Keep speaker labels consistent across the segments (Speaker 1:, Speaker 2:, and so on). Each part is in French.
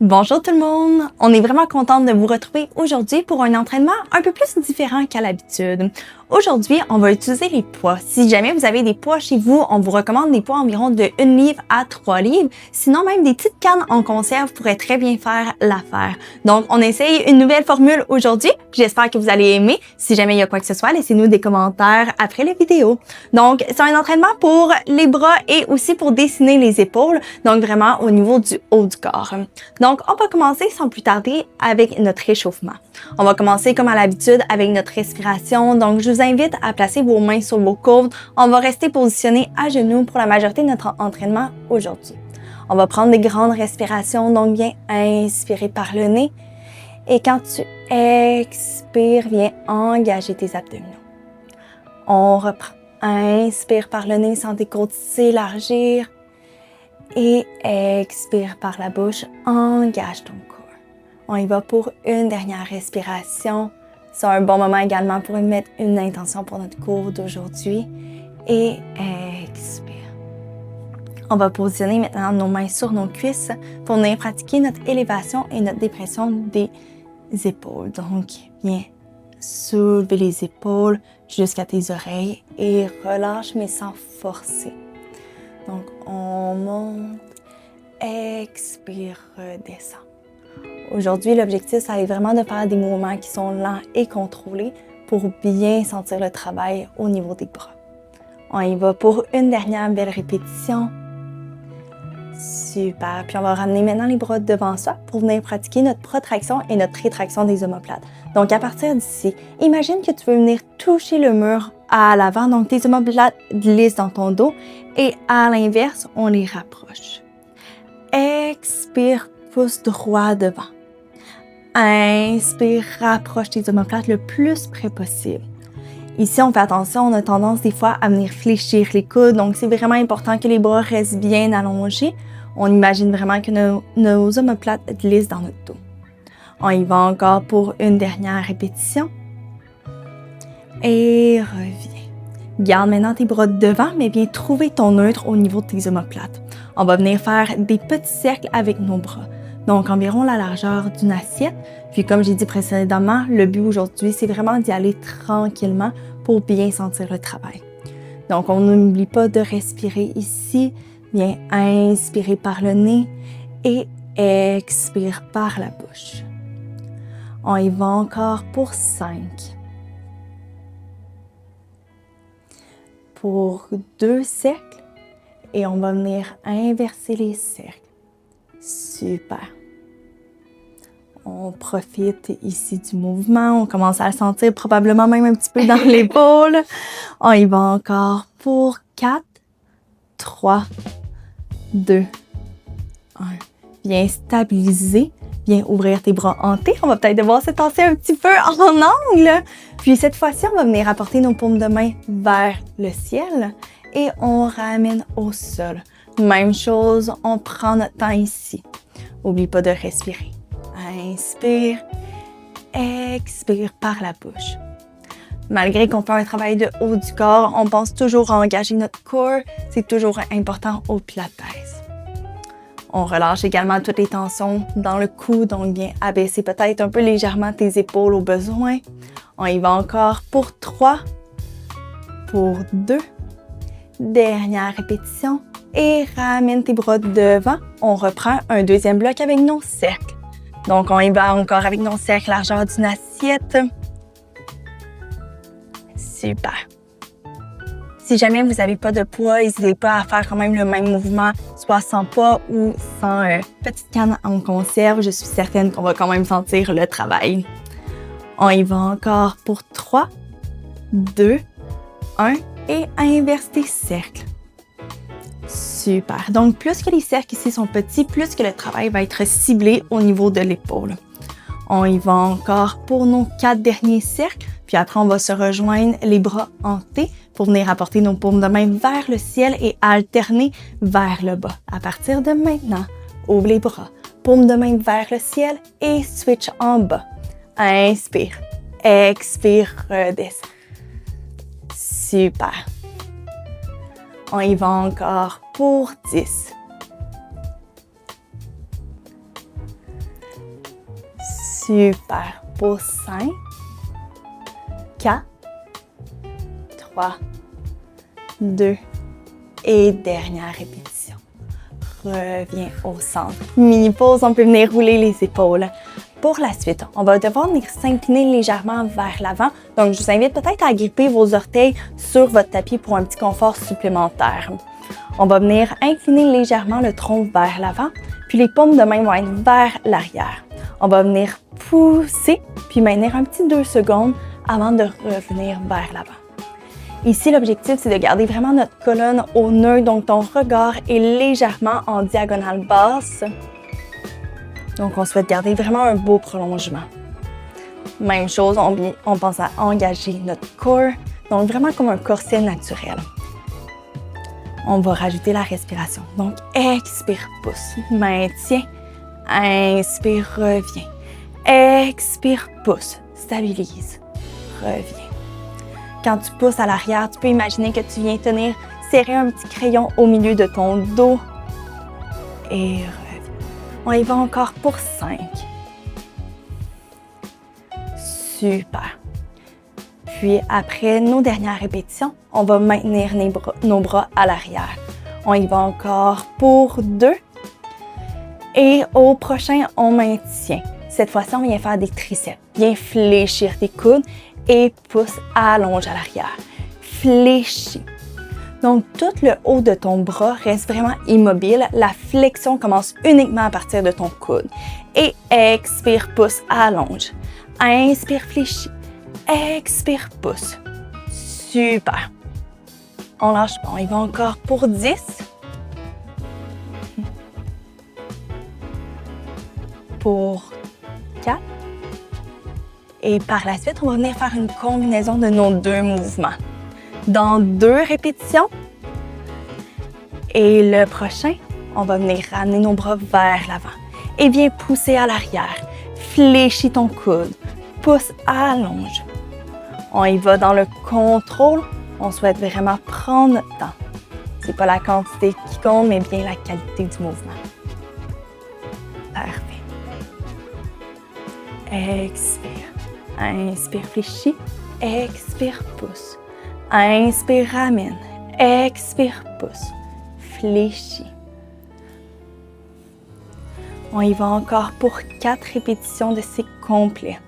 Speaker 1: Bonjour tout le monde! On est vraiment contente de vous retrouver aujourd'hui pour un entraînement un peu plus différent qu'à l'habitude. Aujourd'hui, on va utiliser les poids. Si jamais vous avez des poids chez vous, on vous recommande des poids environ de 1 livre à 3 livres. Sinon, même des petites cannes en conserve pourraient très bien faire l'affaire. Donc, on essaye une nouvelle formule aujourd'hui. J'espère que vous allez aimer. Si jamais il y a quoi que ce soit, laissez-nous des commentaires après la vidéo. Donc, c'est un entraînement pour les bras et aussi pour dessiner les épaules. Donc, vraiment au niveau du haut du corps. Donc, on va commencer sans plus tarder avec notre échauffement. On va commencer comme à l'habitude avec notre respiration. Donc, je vous invite à placer vos mains sur vos coudes. On va rester positionné à genoux pour la majorité de notre entraînement aujourd'hui. On va prendre des grandes respirations. Donc, bien inspirer par le nez. Et quand tu expires, viens engager tes abdominaux. On reprend. Inspire par le nez, sens tes côtes s'élargir. Et expire par la bouche, engage ton corps. On y va pour une dernière respiration. C'est un bon moment également pour mettre une intention pour notre cours d'aujourd'hui. Et expire. On va positionner maintenant nos mains sur nos cuisses pour venir pratiquer notre élévation et notre dépression des épaules. Donc, viens soulever les épaules jusqu'à tes oreilles et relâche mais sans forcer. Donc, on monte, expire, redescend. Aujourd'hui, l'objectif, ça est vraiment de faire des mouvements qui sont lents et contrôlés pour bien sentir le travail au niveau des bras. On y va pour une dernière belle répétition. Super. Puis on va ramener maintenant les bras devant soi pour venir pratiquer notre protraction et notre rétraction des omoplates. Donc, à partir d'ici, imagine que tu veux venir toucher le mur à l'avant. Donc, tes omoplates glissent dans ton dos et à l'inverse, on les rapproche. Expire, pouce droit devant. Inspire, rapproche tes omoplates le plus près possible. Ici, on fait attention, on a tendance des fois à venir fléchir les coudes. Donc, c'est vraiment important que les bras restent bien allongés. On imagine vraiment que nos omoplates glissent dans notre dos. On y va encore pour une dernière répétition. Et reviens. Garde maintenant tes bras devant, mais viens trouver ton neutre au niveau de tes omoplates. On va venir faire des petits cercles avec nos bras. Donc, environ la largeur d'une assiette. Puis, comme j'ai dit précédemment, le but aujourd'hui, c'est vraiment d'y aller tranquillement pour bien sentir le travail. Donc, on n'oublie pas de respirer ici. Viens inspirer par le nez et expire par la bouche. On y va encore pour 5. Pour 2 cercles. Et on va venir inverser les cercles. Super. On profite ici du mouvement. On commence à le sentir probablement même un petit peu dans l'épaule. On y va encore pour 4, 3, 2, 1. Viens stabiliser. Viens ouvrir tes bras en T. On va peut-être devoir se tasser un petit peu en angle. Puis cette fois-ci, on va venir apporter nos paumes de main vers le ciel et on ramène au sol. Même chose, on prend notre temps ici. N'oublie pas de respirer. Inspire, expire par la bouche. Malgré qu'on fait un travail de haut du corps, on pense toujours à engager notre corps. C'est toujours important au pilates. On relâche également toutes les tensions dans le cou, donc viens abaisser peut-être un peu légèrement tes épaules au besoin. On y va encore pour 3, pour 2. Dernière répétition. Et ramène tes bras devant. On reprend un deuxième bloc avec nos cercles. Donc, on y va encore avec nos cercles largeur d'une assiette. Super. Si jamais vous n'avez pas de poids, n'hésitez pas à faire quand même le même mouvement, soit sans poids ou sans petite canne en conserve. Je suis certaine qu'on va quand même sentir le travail. On y va encore pour 3, 2, 1 et inverse tes cercles. Super. Donc, plus que les cercles ici sont petits, plus que le travail va être ciblé au niveau de l'épaule. On y va encore pour nos 4 derniers cercles. Puis après, on va se rejoindre les bras en T pour venir apporter nos paumes de main vers le ciel et alterner vers le bas. À partir de maintenant, ouvre les bras, paumes de main vers le ciel et switch en bas. Inspire, expire, redescend. Super. On y va encore pour 10. Super. Pour 5, 4, 3, 2 et dernière répétition. Reviens au centre. Mini pause, on peut venir rouler les épaules. Pour la suite, on va devoir venir s'incliner légèrement vers l'avant. Donc, je vous invite peut-être à gripper vos orteils sur votre tapis pour un petit confort supplémentaire. On va venir incliner légèrement le tronc vers l'avant, puis les paumes de main vont être vers l'arrière. On va venir pousser, puis maintenir un petit 2 secondes avant de revenir vers l'avant. Ici, l'objectif, c'est de garder vraiment notre colonne au nœud, donc ton regard est légèrement en diagonale basse. Donc, on souhaite garder vraiment un beau prolongement. Même chose, on pense à engager notre corps, donc vraiment comme un corset naturel. On va rajouter la respiration. Donc, expire, pousse, maintiens, inspire, reviens. Expire, pousse, stabilise, reviens. Quand tu pousses à l'arrière, tu peux imaginer que tu viens serrer un petit crayon au milieu de ton dos et reviens. On y va encore pour 5. Super. Puis après nos dernières répétitions, on va maintenir nos bras à l'arrière. On y va encore pour 2. Et au prochain, on maintient. Cette fois-ci, on vient faire des triceps. Viens fléchir tes coudes et pousse, allonge à l'arrière. Fléchis. Donc, tout le haut de ton bras reste vraiment immobile. La flexion commence uniquement à partir de ton coude. Et expire, pousse, allonge. Inspire, fléchis. Expire, pousse. Super. On lâche pas. On y va encore pour 10. Pour 4. Et par la suite, on va venir faire une combinaison de nos 2 mouvements. Dans 2 répétitions. Et le prochain, on va venir ramener nos bras vers l'avant. Et viens pousser à l'arrière. Fléchis ton coude. Pousse, allonge. On y va dans le contrôle. On souhaite vraiment prendre notre temps. C'est pas la quantité qui compte, mais bien la qualité du mouvement. Parfait. Expire. Inspire, fléchis. Expire, pousse. Inspire, ramène. Expire, pousse. Fléchis. On y va encore pour 4 répétitions de cycle complet.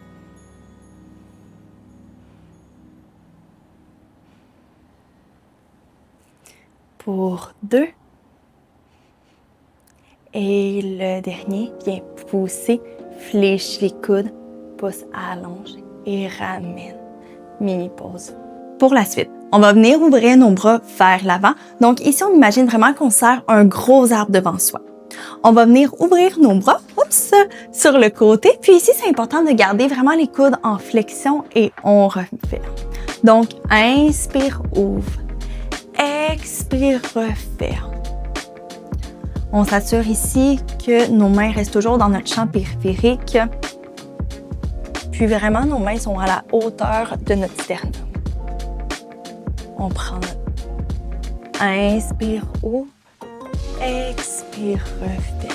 Speaker 1: Pour 2. Et le dernier, viens pousser, fléchis les coudes, pousse, allonge et ramène. Mini pause. Pour la suite, on va venir ouvrir nos bras vers l'avant. Donc ici, on imagine vraiment qu'on serre un gros arbre devant soi. On va venir ouvrir nos bras sur le côté. Puis ici, c'est important de garder vraiment les coudes en flexion et on refait. Donc, inspire, ouvre. Expire, referme. On s'assure ici que nos mains restent toujours dans notre champ périphérique. Puis vraiment, nos mains sont à la hauteur de notre sternum. On prend notre... Inspire, ouvre. Expire, referme.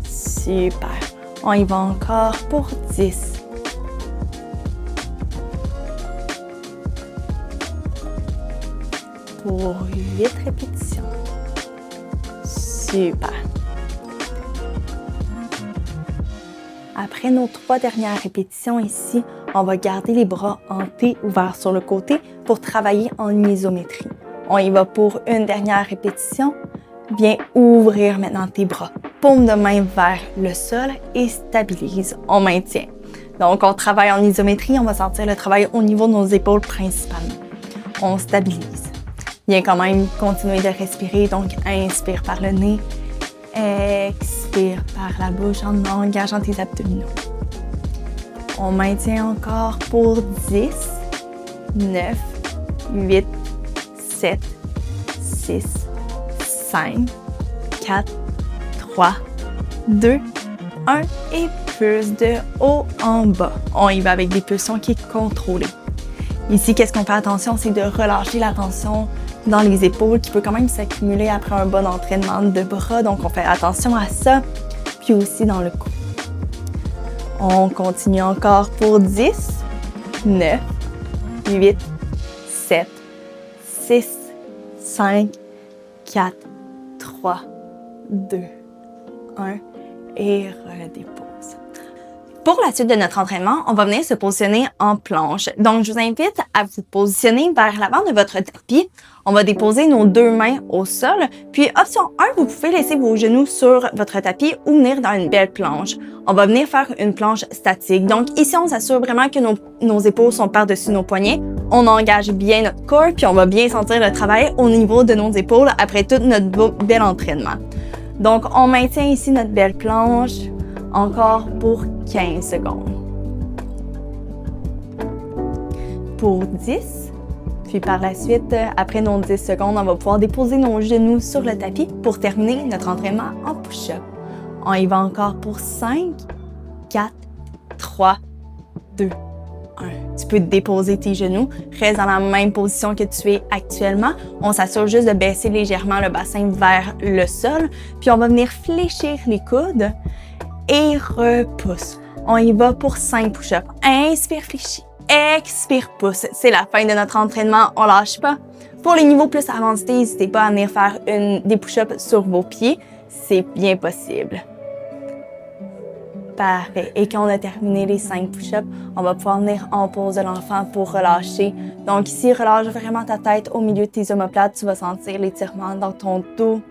Speaker 1: Super. On y va encore pour 10. Pour 8 répétitions. Super. Après nos 3 dernières répétitions ici, on va garder les bras en T ouverts sur le côté pour travailler en isométrie. On y va pour une dernière répétition. Viens ouvrir maintenant tes bras. Paume de main vers le sol et stabilise. On maintient. Donc, on travaille en isométrie. On va sentir le travail au niveau de nos épaules principalement. On stabilise. Viens quand même continuer de respirer. Donc, inspire par le nez. Expire par la bouche en engageant tes abdominaux. On maintient encore pour 10, 9, 8, 7, 6, 5, 4, 3, 2, 1 et pulse de haut en bas. On y va avec des pulsions qui est contrôlée. Ici, qu'est-ce qu'on fait attention, c'est de relâcher la tension dans les épaules qui peut quand même s'accumuler après un bon entraînement de bras. Donc, on fait attention à ça. Puis, puis aussi dans le cou. On continue encore pour 10, 9, 8, 7, 6, 5, 4, 3, 2, 1 et redépose. Pour la suite de notre entraînement, on va venir se positionner en planche. Donc, je vous invite à vous positionner vers l'avant de votre tapis. On va déposer nos deux mains au sol. Puis, option 1, vous pouvez laisser vos genoux sur votre tapis ou venir dans une belle planche. On va venir faire une planche statique. Donc, ici, on s'assure vraiment que nos épaules sont par-dessus nos poignets. On engage bien notre corps, puis on va bien sentir le travail au niveau de nos épaules après tout notre bel entraînement. Donc, on maintient ici notre belle planche. Encore pour 15 secondes. Pour 10. Puis par la suite, après nos 10 secondes, on va pouvoir déposer nos genoux sur le tapis pour terminer notre entraînement en push-up. On y va encore pour 5, 4, 3, 2, 1. Tu peux déposer tes genoux. Reste dans la même position que tu es actuellement. On s'assure juste de baisser légèrement le bassin vers le sol. Puis on va venir fléchir les coudes. Et repousse. On y va pour 5 push-ups. Inspire, fléchis. Expire, pousse. C'est la fin de notre entraînement. On lâche pas. Pour les niveaux plus avancés, n'hésitez pas à venir faire des push-ups sur vos pieds. C'est bien possible. Parfait. Et quand on a terminé les 5 push-ups, on va pouvoir venir en pose de l'enfant pour relâcher. Donc ici, relâche vraiment ta tête au milieu de tes omoplates. Tu vas sentir l'étirement dans ton dos.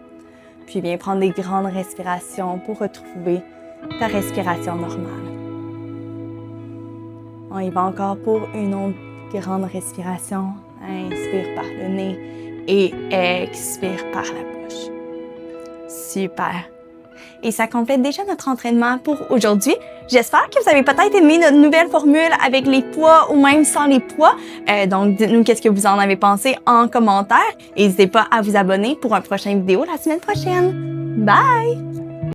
Speaker 1: Puis viens prendre des grandes respirations pour retrouver ta respiration normale. On y va encore pour une autre grande respiration. Inspire par le nez et expire par la bouche. Super! Et ça complète déjà notre entraînement pour aujourd'hui. J'espère que vous avez peut-être aimé notre nouvelle formule avec les poids ou même sans les poids. Donc, dites-nous qu'est-ce que vous en avez pensé en commentaire. N'hésitez pas à vous abonner pour un prochain vidéo la semaine prochaine. Bye!